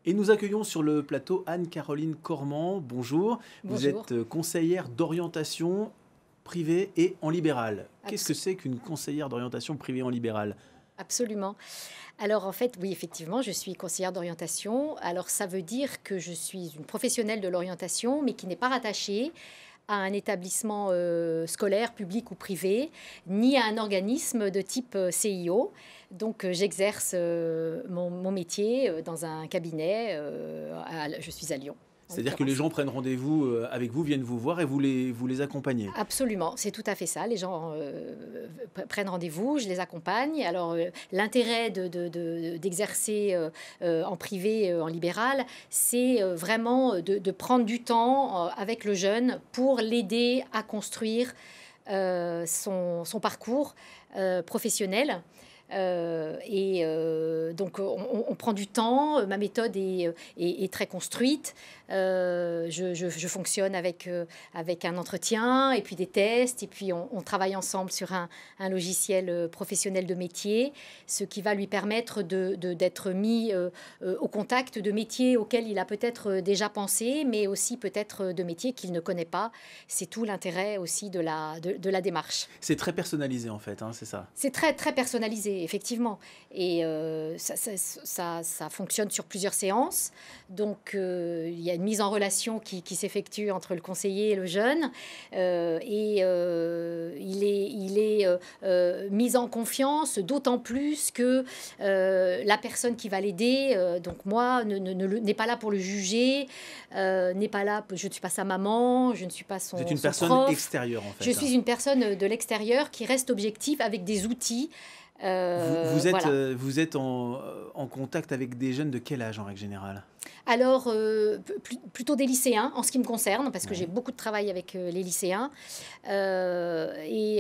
Et nous accueillons sur le plateau Anne-Caroline Cormand. Bonjour. Vous Bonjour. êtes conseillère d'orientation privée et en libéral. Qu'est-ce que Abso- c'est qu'une conseillère d'orientation privée en libéral? Absolument. Alors en fait, oui, effectivement, je suis conseillère d'orientation. Alors ça veut dire que je suis une professionnelle de l'orientation, mais qui n'est pas rattachée à un établissement scolaire, public ou privé, ni à un organisme de type CIO. Donc j'exerce mon métier dans un cabinet. Je suis à Lyon, en C'est-à-dire que les l'occurrence. gens prennent rendez-vous avec vous, viennent vous voir et vous les accompagnez. Absolument, c'est tout à fait ça. Les gens prennent rendez-vous, je les accompagne. Alors, l'intérêt d'exercer en privé, en libéral, c'est vraiment de prendre du temps avec le jeune pour l'aider à construire son parcours professionnel. Donc, on prend du temps. Ma méthode est très construite. Je fonctionne avec un entretien et puis des tests. Et puis, on travaille ensemble sur un logiciel professionnel de métier, ce qui va lui permettre d'être mis au contact de métiers auxquels il a peut-être déjà pensé, mais aussi peut-être de métiers qu'il ne connaît pas. C'est tout l'intérêt aussi de la démarche. C'est très personnalisé en fait, hein, c'est ça. C'est très, très personnalisé, effectivement. Et ça fonctionne sur plusieurs séances. Donc, il y a une mise en relation qui s'effectue entre le conseiller et le jeune. Il est mis en confiance, d'autant plus que la personne qui va l'aider, donc moi, n'est pas là pour le juger, n'est pas là, je ne suis pas sa maman, je ne suis pas Vous êtes une son personne prof. extérieure en Je fait, hein. suis une personne de l'extérieur qui reste objective avec des outils. Voilà. Vous êtes en contact avec des jeunes de quel âge en règle générale? Alors, plutôt des lycéens en ce qui me concerne, parce que j'ai Ouais. beaucoup de travail avec les lycéens, et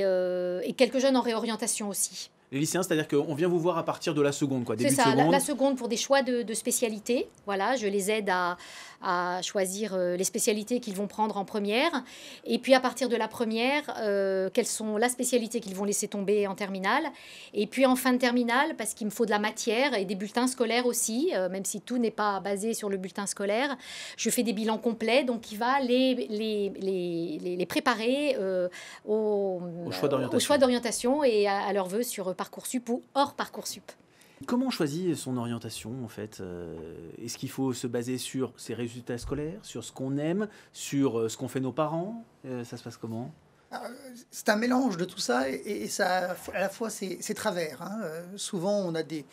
quelques jeunes en réorientation aussi. Les lycéens, c'est-à-dire qu'on vient vous voir à partir de la seconde, quoi, C'est début de ça, la seconde. seconde pour des choix de spécialités. Voilà, je les aide à choisir les spécialités qu'ils vont prendre en première. Et puis à partir de la première, quelles sont la spécialité qu'ils vont laisser tomber en terminale. Et puis en fin de terminale, parce qu'il me faut de la matière et des bulletins scolaires aussi, même si tout n'est pas basé sur le bulletin scolaire, je fais des bilans complets, donc il va les préparer Au choix au choix d'orientation. d'orientation et à leurs vœux sur Parcoursup ou hors Parcoursup. Comment on choisit son orientation en fait? Est-ce qu'il faut se baser sur ses résultats scolaires, sur ce qu'on aime, sur ce qu'ont fait nos parents? Ça se passe comment? C'est un mélange de tout ça et ça, à la fois, c'est travers, hein. Souvent, on a des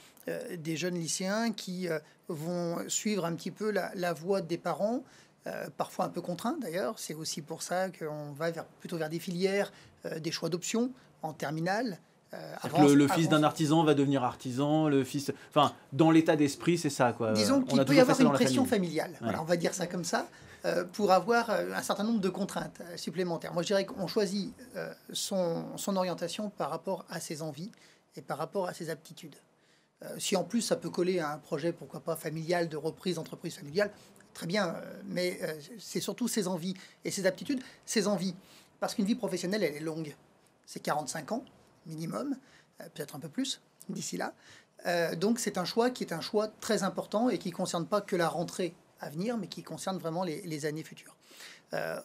jeunes lycéens qui vont suivre un petit peu la voie des parents, parfois un peu contraints d'ailleurs. C'est aussi pour ça qu'on va plutôt vers des filières, des choix d'options en terminale. Le fils d'un artisan va devenir artisan, le fils... Enfin, dans l'état d'esprit, c'est ça, quoi. Disons On qu'il a peut y toujours fait avoir ça une dans la pression famille. familiale, Ouais. voilà, on va dire ça comme ça, pour avoir un certain nombre de contraintes supplémentaires. Moi, je dirais qu'on choisit son orientation par rapport à ses envies et par rapport à ses aptitudes. Si en plus ça peut coller à un projet, pourquoi pas familial, de reprise d'entreprise familiale, très bien, mais c'est surtout ses envies et ses aptitudes, ses envies. Parce qu'une vie professionnelle, elle est longue. C'est 45 ans minimum, peut-être un peu plus d'ici là. Donc c'est un choix qui est un choix très important et qui ne concerne pas que la rentrée à venir, mais qui concerne vraiment les années futures.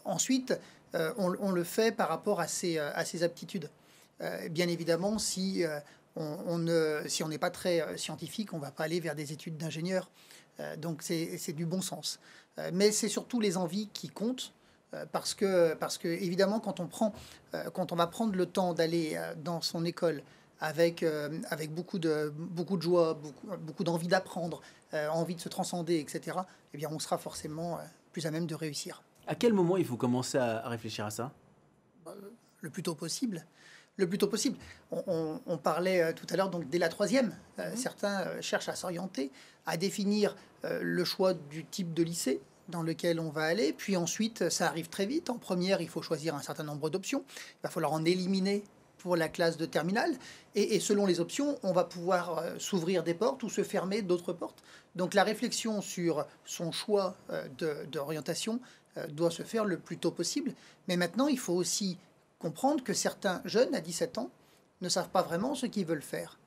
Ensuite, on le fait par rapport à ses aptitudes. Bien évidemment, si on n'est pas très scientifique, on ne va pas aller vers des études d'ingénieur. Donc c'est du bon sens. Mais c'est surtout les envies qui comptent. Parce que évidemment, quand on va prendre le temps d'aller dans son école avec beaucoup de joie, beaucoup d'envie d'apprendre, envie de se transcender, etc., eh bien, on sera forcément plus à même de réussir. À quel moment il faut commencer à réfléchir à ça? Le plus tôt possible. Le plus tôt possible. On parlait tout à l'heure, donc dès la troisième, certains cherchent à s'orienter, à définir le choix du type de lycée dans lequel on va aller. Puis ensuite, ça arrive très vite. En première, il faut choisir un certain nombre d'options. Il va falloir en éliminer pour la classe de terminale. Et selon les options, on va pouvoir s'ouvrir des portes ou se fermer d'autres portes. Donc la réflexion sur son choix d'orientation doit se faire le plus tôt possible. Mais maintenant, il faut aussi comprendre que certains jeunes à 17 ans ne savent pas vraiment ce qu'ils veulent faire.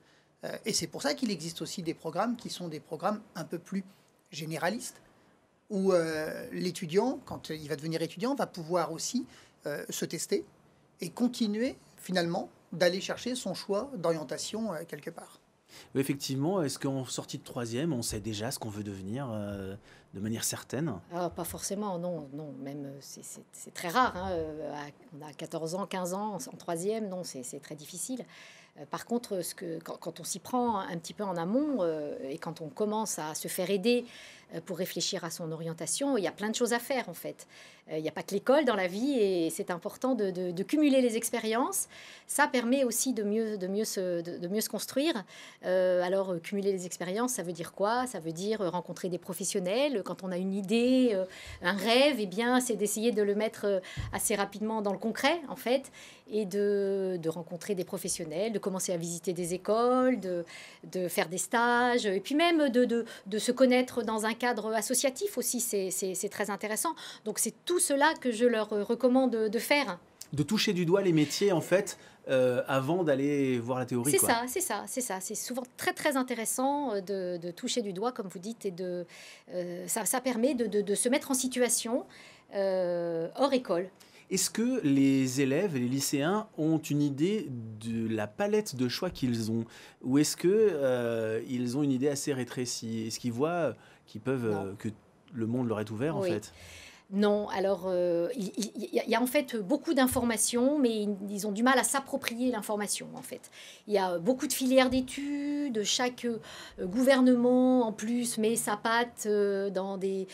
Et c'est pour ça qu'il existe aussi des programmes qui sont des programmes un peu plus généraliste, où l'étudiant, quand il va devenir étudiant, va pouvoir aussi se tester et continuer finalement d'aller chercher son choix d'orientation quelque part. Oui, effectivement, est-ce qu'en sortie de troisième, on sait déjà ce qu'on veut devenir de manière certaine? Ah, pas forcément, non, non, même c'est très rare. Hein, on a 14 ans, 15 ans en troisième, non, c'est très difficile. Par contre, quand on s'y prend un petit peu en amont et quand on commence à se faire aider pour réfléchir à son orientation, il y a plein de choses à faire en fait. Il n'y a pas que l'école dans la vie et c'est important de cumuler les expériences. Ça permet aussi de mieux se construire. Alors, cumuler les expériences, ça veut dire quoi? Ça veut dire rencontrer des professionnels. Quand on a une idée, un rêve, eh bien, c'est d'essayer de le mettre assez rapidement dans le concret en fait et de rencontrer des professionnels, de commencer à visiter des écoles, de faire des stages, et puis même de se connaître dans un cadre associatif aussi, c'est très intéressant. Donc c'est tout cela que je leur recommande de faire. De toucher du doigt les métiers, en fait, avant d'aller voir la théorie. C'est ça, c'est ça, c'est ça. C'est souvent très, très intéressant de toucher du doigt, comme vous dites, et ça permet de se mettre en situation hors école. Est-ce que les élèves et les lycéens ont une idée de la palette de choix qu'ils ont? Ou est-ce que ils ont une idée assez rétrécie? Est-ce qu'ils voient qu'ils peuvent, que le monde leur est ouvert, en Oui. fait? Non, alors il y a en fait beaucoup d'informations, mais ils ont du mal à s'approprier l'information en fait. Il y a beaucoup de filières d'études, chaque gouvernement en plus met sa patte dans des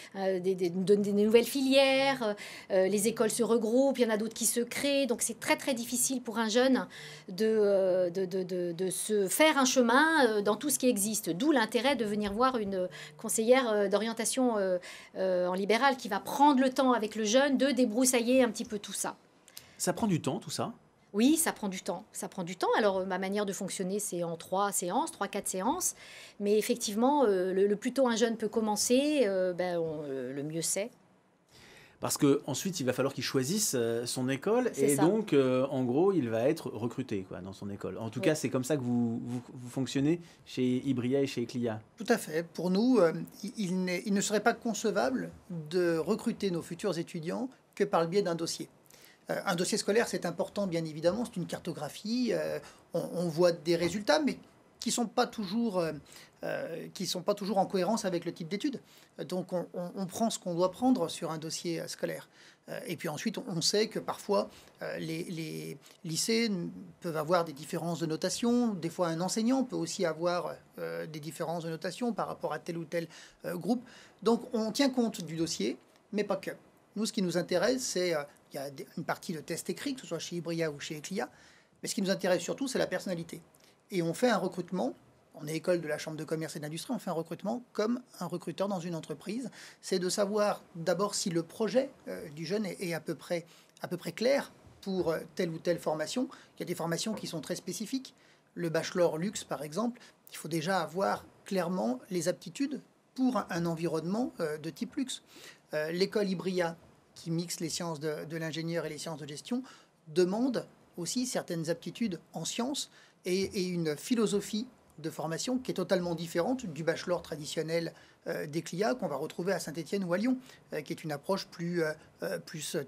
nouvelles filières, les écoles se regroupent, il y en a d'autres qui se créent, donc c'est très très difficile pour un jeune de se faire un chemin dans tout ce qui existe, d'où l'intérêt de venir voir une conseillère d'orientation en libéral qui va prendre le temps avec le jeune de débroussailler un petit peu tout ça. Ça prend du temps, tout ça? Oui, ça prend du temps. Ça prend du temps. Alors, ma manière de fonctionner, c'est en 3-4 séances. Mais effectivement, le plus tôt un jeune peut commencer, le mieux c'est. Parce qu'ensuite, il va falloir qu'il choisisse son école. C'est Et ça. donc, en gros, il va être recruté quoi, dans son école. En tout Oui. cas, c'est comme ça que vous fonctionnez chez Ibria et chez Eclia. Tout à fait. Pour nous, il ne serait pas concevable de recruter nos futurs étudiants que par le biais d'un dossier. Un dossier scolaire, c'est important, bien évidemment, c'est une cartographie. On voit des résultats, mais qui ne sont pas toujours en cohérence avec le type d'études. Donc, on prend ce qu'on doit prendre sur un dossier scolaire. Et puis ensuite, on sait que parfois, les lycées peuvent avoir des différences de notation. Des fois, un enseignant peut aussi avoir des différences de notation par rapport à tel ou tel groupe. Donc, on tient compte du dossier, mais pas que. Nous, ce qui nous intéresse, c'est... il y a une partie de test écrit, que ce soit chez Ibria ou chez Eclia. Mais ce qui nous intéresse surtout, c'est la personnalité. Et on fait un recrutement, on est école de la Chambre de commerce et d'industrie, on fait un recrutement comme un recruteur dans une entreprise. C'est de savoir d'abord si le projet du jeune est à peu près clair pour telle ou telle formation. Il y a des formations qui sont très spécifiques. Le bachelor luxe, par exemple, il faut déjà avoir clairement les aptitudes pour un environnement de type luxe. L'école Ibria, qui mixe les sciences de l'ingénieur et les sciences de gestion, demande aussi certaines aptitudes en sciences et une philosophie de formation qui est totalement différente du bachelor traditionnel d'Eclia qu'on va retrouver à Saint-Étienne ou à Lyon, qui est une approche plus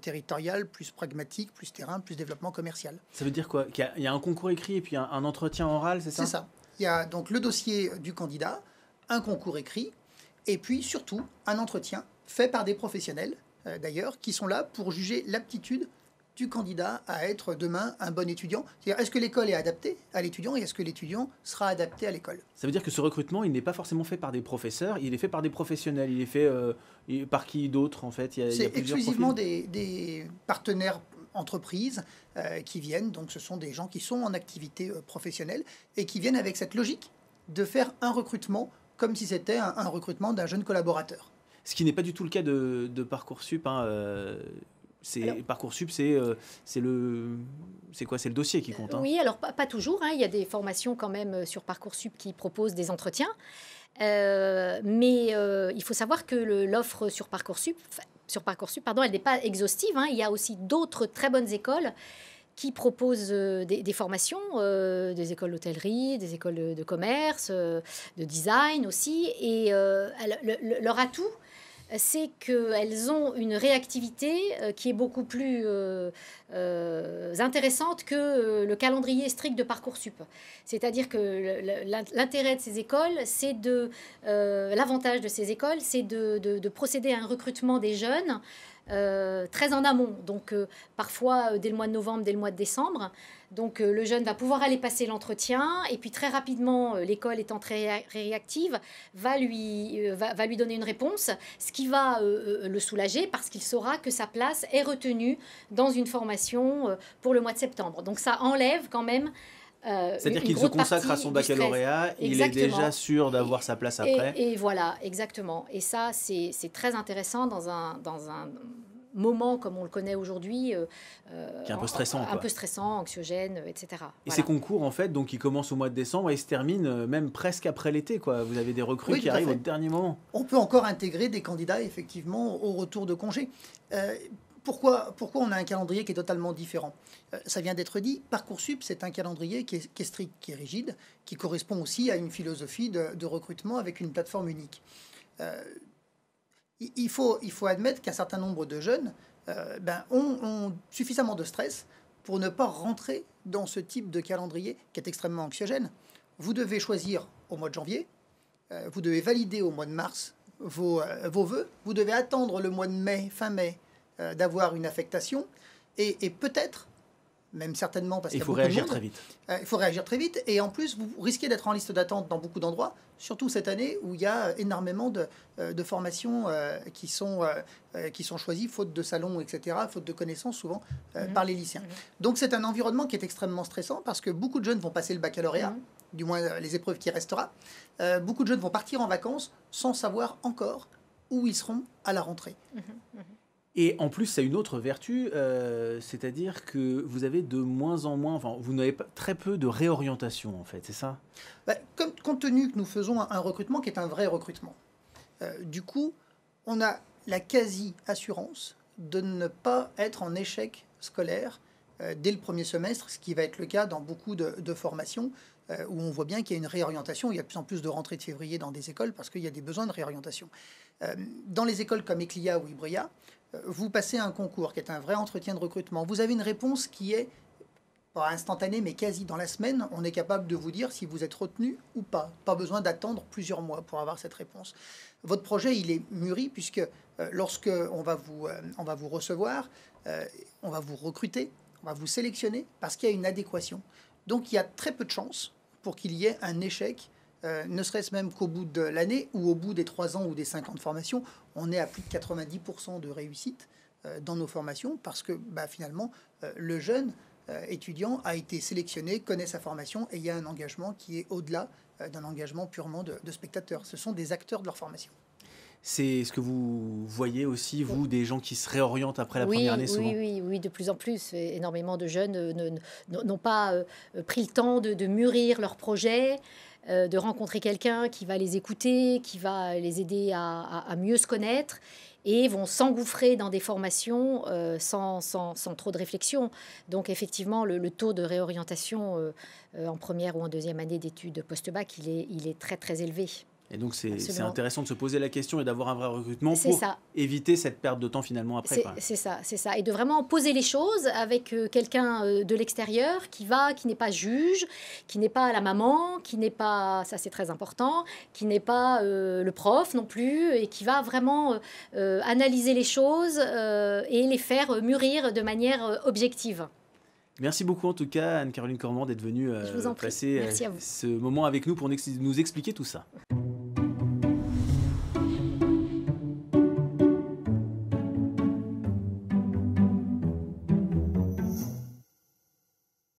territoriale, plus pragmatique, plus terrain, plus développement commercial. Ça veut dire quoi? Qu'il y a un concours écrit et puis un entretien oral, c'est ça? C'est ça. Il y a donc le dossier du candidat, un concours écrit, et puis surtout un entretien fait par des professionnels, d'ailleurs, qui sont là pour juger l'aptitude du candidat à être demain un bon étudiant. C'est-à-dire, est-ce que l'école est adaptée à l'étudiant et est-ce que l'étudiant sera adapté à l'école? Ça veut dire que ce recrutement, il n'est pas forcément fait par des professeurs, il est fait par des professionnels. Il est fait par qui d'autre, en fait? Il y a C'est plusieurs exclusivement profils. des partenaires entreprises qui viennent. Donc, ce sont des gens qui sont en activité professionnelle et qui viennent avec cette logique de faire un recrutement comme si c'était un recrutement d'un jeune collaborateur. Ce qui n'est pas du tout le cas de Parcoursup. Parcoursup, c'est quoi? C'est le dossier qui compte. Oui, alors pas toujours. Hein. Il y a des formations quand même sur Parcoursup qui proposent des entretiens. Mais il faut savoir que l'offre sur Parcoursup, elle n'est pas exhaustive. Hein. Il y a aussi d'autres très bonnes écoles qui proposent des formations, des écoles d'hôtellerie, des écoles de commerce, de design aussi. Et leur atout, c'est qu'elles ont une réactivité qui est beaucoup plus intéressante que le calendrier strict de Parcoursup. C'est-à-dire que l'intérêt de ces écoles, l'avantage de ces écoles, c'est de procéder à un recrutement des jeunes très en amont, donc parfois dès le mois de novembre, dès le mois de décembre. Donc le jeune va pouvoir aller passer l'entretien et puis très rapidement, l'école étant très réactive, va lui donner une réponse, ce qui va le soulager parce qu'il saura que sa place est retenue dans une formation pour le mois de septembre. Donc ça enlève quand même c'est-à-dire qu'il se consacre à son baccalauréat, il est déjà sûr d'avoir sa place après. Et voilà, exactement. Et ça, c'est très intéressant dans un moment comme on le connaît aujourd'hui. Qui est un peu stressant. Un peu stressant, anxiogène, etc. Et voilà. ces concours, en fait, donc, ils commencent au mois de décembre et ils se terminent même presque après l'été, quoi. Vous avez des recrues qui arrivent au dernier moment. On peut encore intégrer des candidats, effectivement, au retour de congé. Pourquoi on a un calendrier qui est totalement différent? Ça vient d'être dit, Parcoursup, c'est un calendrier qui est strict, qui est rigide, qui correspond aussi à une philosophie de recrutement avec une plateforme unique. Il faut admettre qu'un certain nombre de jeunes ont suffisamment de stress pour ne pas rentrer dans ce type de calendrier qui est extrêmement anxiogène. Vous devez choisir au mois de janvier, vous devez valider au mois de mars vos vœux, vous devez attendre le mois de mai, fin mai, d'avoir une affectation, et peut-être, même certainement, parce qu'il faut réagir très vite. Il faut réagir très vite, et en plus, vous risquez d'être en liste d'attente dans beaucoup d'endroits, surtout cette année où il y a énormément de formations qui sont choisies, faute de salons, etc., faute de connaissances souvent par les lycéens. Donc c'est un environnement qui est extrêmement stressant, parce que beaucoup de jeunes vont passer le baccalauréat, du moins les épreuves qui restera. Beaucoup de jeunes vont partir en vacances sans savoir encore où ils seront à la rentrée. Et en plus, ça a une autre vertu, c'est-à-dire que vous avez de moins en moins, enfin, vous n'avez pas très peu de réorientation, en fait, c'est ça? Compte tenu que nous faisons un recrutement qui est un vrai recrutement, du coup, on a la quasi-assurance de ne pas être en échec scolaire dès le premier semestre, ce qui va être le cas dans beaucoup de formations, où on voit bien qu'il y a une réorientation. Il y a de plus en plus de rentrées de février dans des écoles parce qu'il y a des besoins de réorientation. Dans les écoles comme Eclia ou Ibria, vous passez un concours qui est un vrai entretien de recrutement. Vous avez une réponse qui est pas instantanée, mais quasi dans la semaine. On est capable de vous dire si vous êtes retenu ou pas. Pas besoin d'attendre plusieurs mois pour avoir cette réponse. Votre projet, il est mûri puisque lorsque on va vous recevoir, on va vous recruter, on va vous sélectionner parce qu'il y a une adéquation. Donc il y a très peu de chances pour qu'il y ait un échec, ne serait-ce même qu'au bout de l'année ou au bout des 3 ans ou des 5 ans de formation. On est à plus de 90% de réussite dans nos formations parce que finalement, le jeune étudiant a été sélectionné, connaît sa formation et il y a un engagement qui est au-delà d'un engagement purement de spectateurs. Ce sont des acteurs de leur formation. C'est ce que vous voyez aussi, vous, des gens qui se réorientent après la première année souvent? Oui, de plus en plus. Énormément de jeunes n'ont pas pris le temps de mûrir leur projet, de rencontrer quelqu'un qui va les écouter, qui va les aider à mieux se connaître et vont s'engouffrer dans des formations sans trop de réflexion. Donc effectivement, le taux de réorientation en première ou en deuxième année d'études post-bac, il est très très élevé. Et donc, c'est intéressant de se poser la question et d'avoir un vrai recrutement pour éviter cette perte de temps finalement après. C'est ça. Et de vraiment poser les choses avec quelqu'un de l'extérieur qui n'est pas juge, qui n'est pas la maman, qui n'est pas, ça c'est très important, qui n'est pas le prof non plus, et qui va vraiment analyser les choses et les faire mûrir de manière objective. Merci beaucoup en tout cas, Anne-Caroline Cormand, d'être venue passer ce moment avec nous pour nous expliquer tout ça.